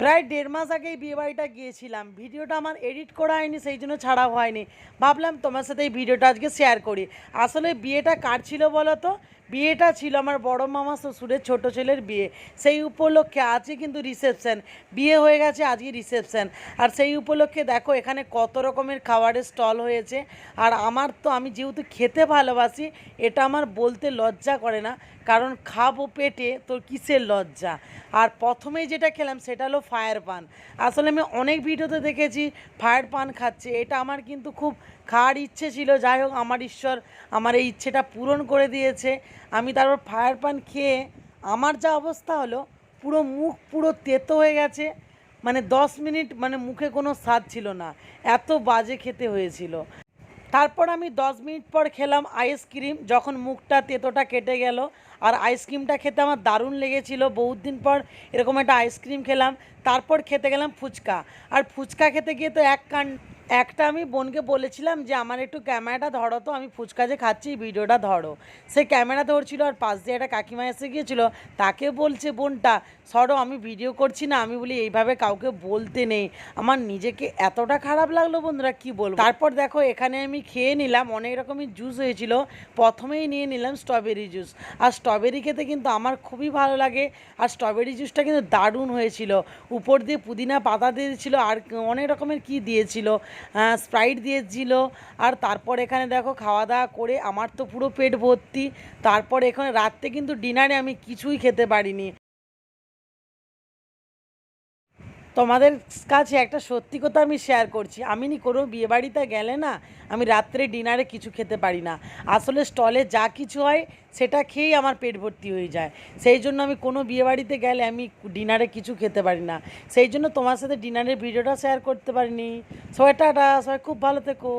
প্রায় ১.৫ মাস আগেই বিয়েবাড়িটা গিয়েছিলাম। ভিডিওটা আমার এডিট করা হয়নি, সেই জন্য ছাড়াও হয়নি। ভাবলাম তোমার সাথে এই ভিডিওটা আজকে শেয়ার করি। আসলে বিয়েটা কার ছিল বলো তো? বিয়েটা ছিল আমার বড় মামা শ্বশুরের ছোট ছেলের বিয়ে। সেই উপলক্ষে আজকে কিন্তু রিসেপশন। বিয়ে হয়ে গেছে, আজকে রিসেপশন। আর সেই উপলক্ষে দেখো এখানে কত রকমের খাবারের স্টল হয়েছে। আর আমি যেহেতু খেতে ভালোবাসি, এটা আমার বলতে লজ্জা করে না, কারণ খাবো পেটে, তোর কিসের লজ্জা। আর প্রথমেই যেটা খেলাম সেটা হলো ফায়ার পান। আসলে আমি অনেক ভিডিওতে দেখেছি ফায়ার পান খাচ্ছে, এটা আমার কিন্তু খুব খাওয়ার ইচ্ছে ছিল। যাই হোক, আমার ঈশ্বর আমার এই ইচ্ছেটা পূরণ করে দিয়েছে। আমি তারপর ফায়ার পান খেয়ে আমার যা অবস্থা হলো, পুরো মুখ পুরো তেতো হয়ে গেছে। মানে 10 মিনিট মানে মুখে কোনো স্বাদ ছিল না, এত বাজে খেতে হয়েছিল। তারপর আমি 10 মিনিট পর খেলাম আইসক্রিম, যখন মুখটা তেতোটা কেটে গেল। আর আইসক্রিমটা খেতে আমার দারুণ লেগেছিল, বহুত দিন পর এরকম একটা আইসক্রিম খেলাম। তারপর খেতে গেলাম ফুচকা। আর ফুচকা খেতে গিয়ে তো একটা আমি বোনকে বলেছিলাম যে আমার একটু ক্যামেরাটা ধরো, তো আমি ফুচকা যে খাচ্ছি ভিডিওটা ধরো। সে ক্যামেরা ধরছিল, আর পাশ দিয়ে একটা কাকিমা এসে গিয়েছিলো, তাকে বলছে বোনটা সরো, আমি ভিডিও করছি না। আমি বলি এইভাবে কাউকে বলতে নেই। আমার নিজেকে এতটা খারাপ লাগলো বন্ধুরা, কি বলবো। তারপর দেখো এখানে আমি খেয়ে নিলাম, অনেক রকমের জুস হয়েছিল। প্রথমেই নিয়ে নিলাম স্ট্রবেরি জুস। আর স্ট্রবেরি খেতে কিন্তু আমার খুবই ভালো লাগে। আর স্ট্রবেরি জুসটা কিন্তু দারুণ হয়েছিল। উপর দিয়ে পুদিনা পাতা দিয়েছিল, আর অনেক রকমের কি দিয়েছিল, স্প্রাইট দিয়েছিল। আর তারপর এখানে দেখো খাওয়া দাওয়া করে আমার তো পুরো পেট ভর্তি। তারপর এখানে রাত্রে কিন্তু ডিনারে আমি কিছুই খেতে পারিনি। তোমাদের কাছে একটা সত্যি কথা আমি শেয়ার করছি, আমি কোনো বিয়েবাড়িতে গেলে না, আমি রাত্রে ডিনারে কিছু খেতে পারি না। আসলে স্টলে যা কিছু হয় সেটা খেয়েই আমার পেট ভর্তি হয়ে যায়। সেই জন্য আমি কোনো বিয়েবাড়িতে গেলে আমি ডিনারে কিছু খেতে পারি না। সেই জন্য তোমার সাথে ডিনারের ভিডিওটা শেয়ার করতে পারিনি। সবাই টাটা, সবাই খুব ভালো থেকো।